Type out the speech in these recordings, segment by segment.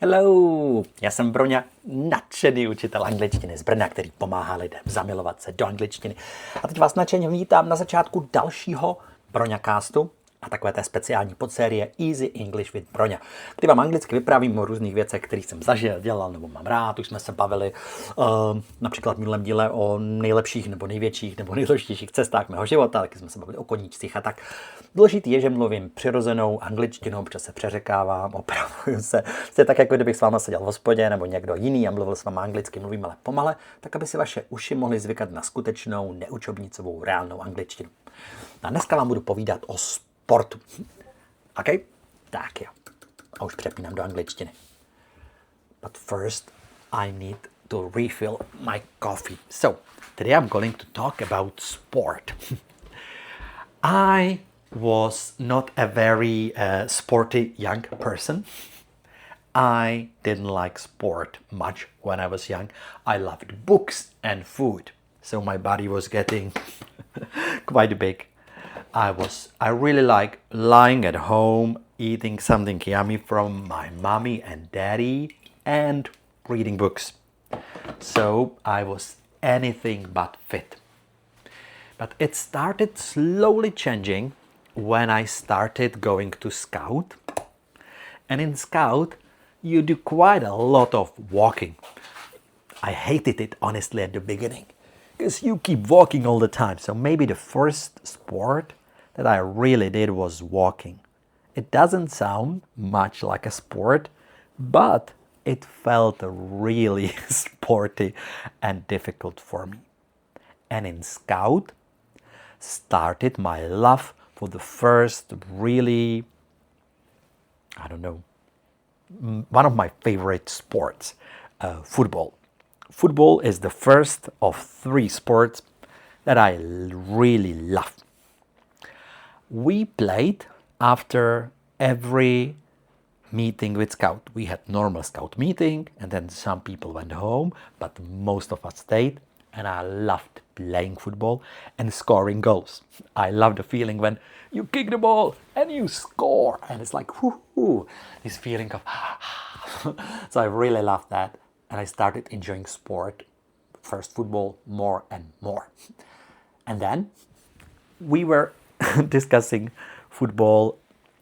Hello, já jsem Broňa, nadšený učitel angličtiny z Brna, který pomáhá lidem zamilovat se do angličtiny. A teď vás nadšeně vítám na začátku dalšího Broňacastu a takové té speciální podsérie Easy English with Broňa, kdy vám anglicky vyprávím o různých věcech, které jsem zažil, dělal nebo mám rád. Už jsme se bavili například v minulém díle o nejlepších nebo největších nebo nejdůležitějších cestách mého života, taky jsme se bavili o koníčcích a tak. Důležitý je, že mluvím přirozenou angličtinou, občas se přeřekávám, opravuju se. Jste tak, jako kdybych s váma seděl v hospodě nebo někdo jiný a mluvil s váma anglicky, mluvím ale pomale, tak aby si vaše uši mohly zvykat na skutečnou, neučebnicovou, reálnou angličtinu. A dneska vám budu povídat o sportu. OK? Tak jo. A už přepínám do angličtiny. But first, I need to refill my coffee. So, today I'm going to talk about sport. I was not a very sporty young person. I didn't like sport much when I was young. I loved books and food. So my body was getting quite big. I really like lying at home, eating something yummy from my mommy and daddy, and reading books. So I was anything but fit. But it started slowly changing when I started going to Scout. And in Scout, you do quite a lot of walking. I hated it, honestly, at the beginning, because you keep walking all the time. So maybe the first sport that I really did was walking. It doesn't sound much like a sport, but it felt really sporty and difficult for me. And in Scout started my love for the first really, one of my favorite sports, football. Football is the first of three sports that I really love. We played after every meeting with Scout. We had normal Scout meeting and then some people went home, but most of us stayed, and I loved playing football and scoring goals. I love the feeling when you kick the ball and you score, and it's like whoo, this feeling of so I really loved that, and I started enjoying sport, first football, more and more. And then we were discussing football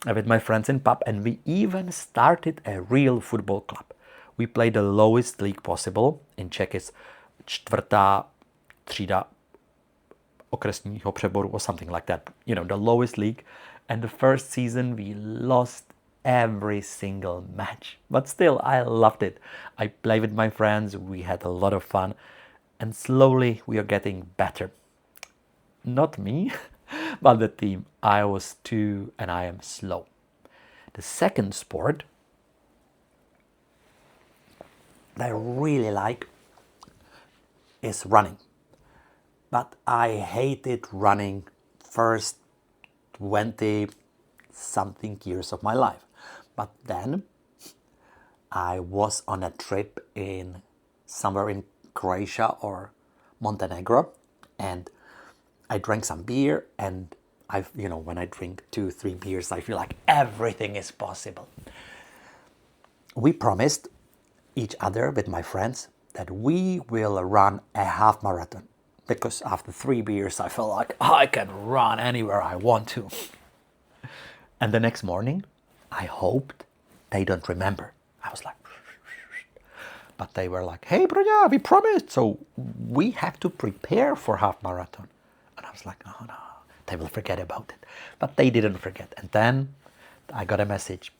with my friends in pub, and we even started a real football club. We played the lowest league possible. In Czech is čtvrtá třída okresního přeboru or something like that. You know, the lowest league. And the first season we lost every single match. But still, I loved it. I played with my friends. We had a lot of fun. And slowly we are getting better. Not me, but the team. I was two and I am slow. The second sport that I really like is running. But I hated running first 20 something years of my life. But then I was on a trip in somewhere in Croatia or Montenegro, and I drank some beer, and when I drink 2-3 beers, I feel like everything is possible. We promised each other with my friends that we will run a half marathon, because after 3 beers I felt like I can run anywhere I want to. And the next morning I hoped they don't remember. I was like, but they were like, hey Broňa, we promised, so we have to prepare for half marathon. And I was like, oh no, they will forget about it. But they didn't forget. And then I got a message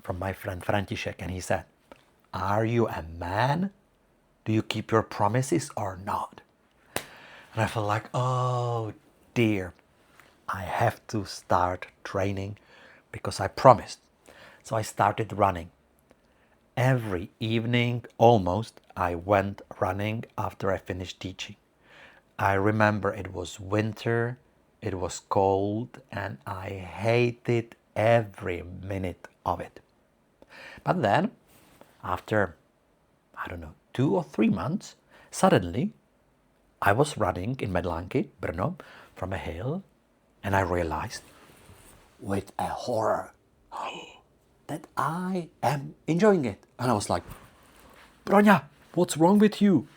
from my friend František, and he said, are you a man? Do you keep your promises or not? And I felt like, oh dear, I have to start training because I promised. So I started running. Every evening, almost, I went running after I finished teaching. I remember it was winter, it was cold, and I hated every minute of it. But then, after, 2 or 3 months, suddenly I was running in Medlanky, Brno, from a hill, and I realized, with a horror, that I am enjoying it. And I was like, Broňa, what's wrong with you?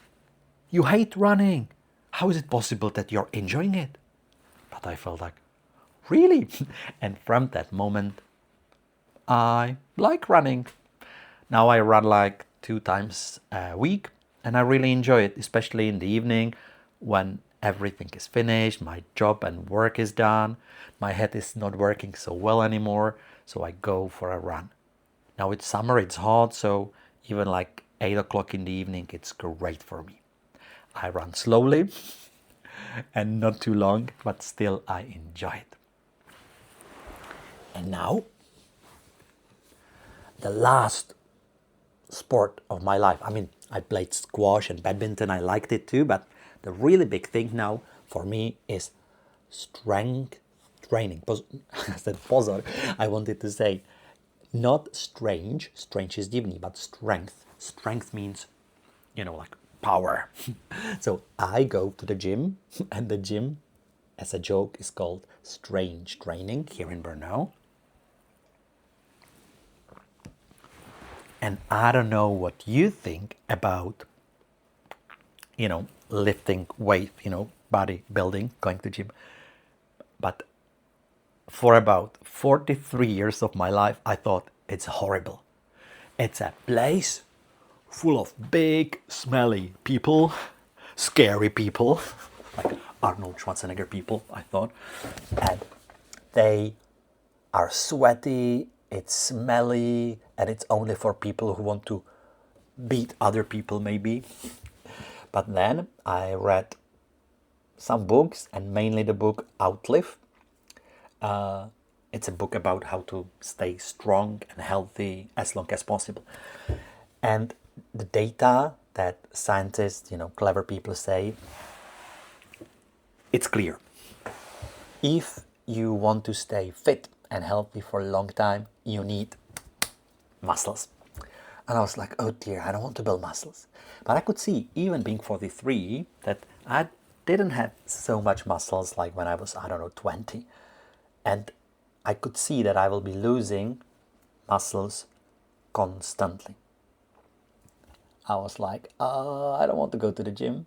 You hate running. How is it possible that you're enjoying it? But I felt like, really? And from that moment, I like running. Now I run like 2 times a week, and I really enjoy it, especially in the evening when everything is finished, my job and work is done, my head is not working so well anymore, so I go for a run. Now it's summer, it's hot, so even like 8 o'clock in the evening, it's great for me. I run slowly and not too long, but still I enjoy it. And now, the last sport of my life. I mean, I played squash and badminton, I liked it too, but the really big thing now for me is strength training. I said pozor. I wanted to say not strange is divný, but strength. Strength means, like power. So I go to the gym, and the gym, as a joke, is called Strange Training here in Brno. And I don't know what you think about, lifting weight, bodybuilding, going to gym. But for about 43 years of my life, I thought it's horrible. It's a place full of big, smelly people, scary people, like Arnold Schwarzenegger people, I thought. And they are sweaty, it's smelly, and it's only for people who want to beat other people, maybe. But then I read some books, and mainly the book Outlive. It's a book about how to stay strong and healthy as long as possible. And the data that scientists, clever people say, it's clear. If you want to stay fit and healthy for a long time, you need muscles. And I was like, oh dear, I don't want to build muscles. But I could see, even being 43, that I didn't have so much muscles like when I was, 20. And I could see that I will be losing muscles constantly. I was like, I don't want to go to the gym.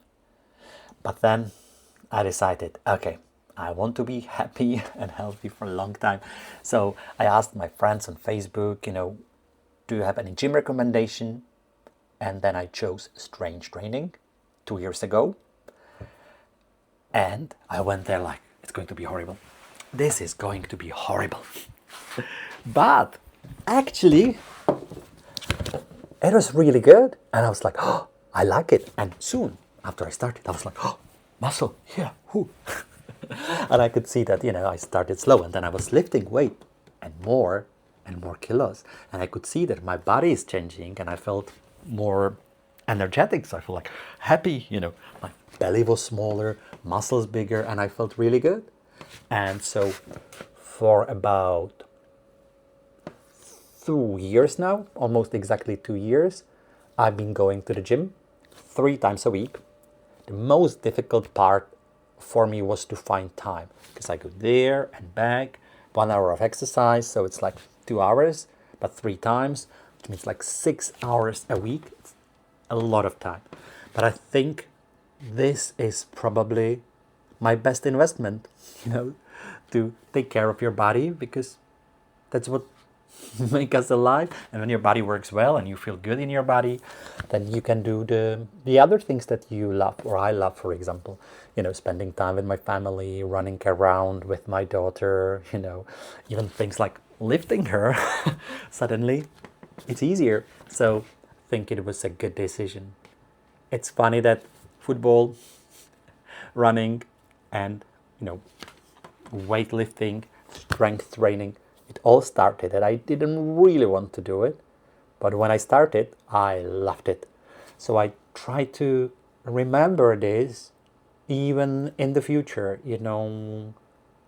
But then I decided, okay, I want to be happy and healthy for a long time. So I asked my friends on Facebook, do you have any gym recommendation? And then I chose Strange Training 2 years ago. And I went there like, it's going to be horrible. This is going to be horrible. But actually, it was really good. And I was like, oh, I like it. And soon after I started, I was like, oh, muscle, yeah, whoo. And I could see that, I started slow, and then I was lifting weight and more kilos. And I could see that my body is changing, and I felt more energetic. So I felt like happy, my belly was smaller, muscles bigger, and I felt really good. And so for about 2 years now, almost exactly 2 years, I've been going to the gym 3 times a week. The most difficult part for me was to find time, because I go there and back, 1 hour of exercise, so it's like 2 hours, but 3 times, which means like 6 hours a week. It's a lot of time. But I think this is probably my best investment, to take care of your body, because that's what makes us alive. And when your body works well and you feel good in your body, then you can do the other things that you love, or I love, for example, spending time with my family, running around with my daughter, even things like lifting her. Suddenly it's easier. So I think it was a good decision. It's funny that football, running, and weightlifting, strength training, it all started, and I didn't really want to do it, but when I started, I loved it. So I try to remember this even in the future,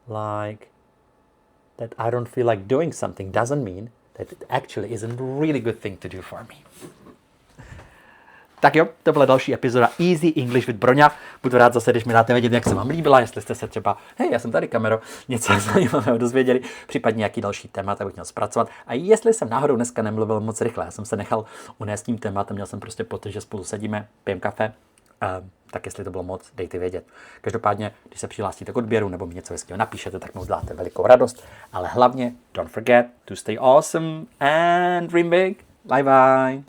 like that I don't feel like doing something doesn't mean that it actually isn't a really good thing to do for me. Tak jo, to byla další epizoda Easy English with Broňa. Budu rád zase, když mi dáte vědět, jak se vám líbila, jestli jste se třeba, hej, já jsem tady kamero, něco zajímavého dozvěděli, případně jaký další témat bych měl zpracovat. A jestli jsem náhodou dneska nemluvil moc rychle, já jsem se nechal unést tím tématem, měl jsem prostě pocit, že spolu sedíme, pijeme kafe, tak jestli to bylo moc, dejte vědět. Každopádně, když se přihlásíte k odběru nebo mi něco hezkého napíšete, tak mi uděláte velikou radost. Ale hlavně, don't forget to stay awesome and dream big. Bye bye.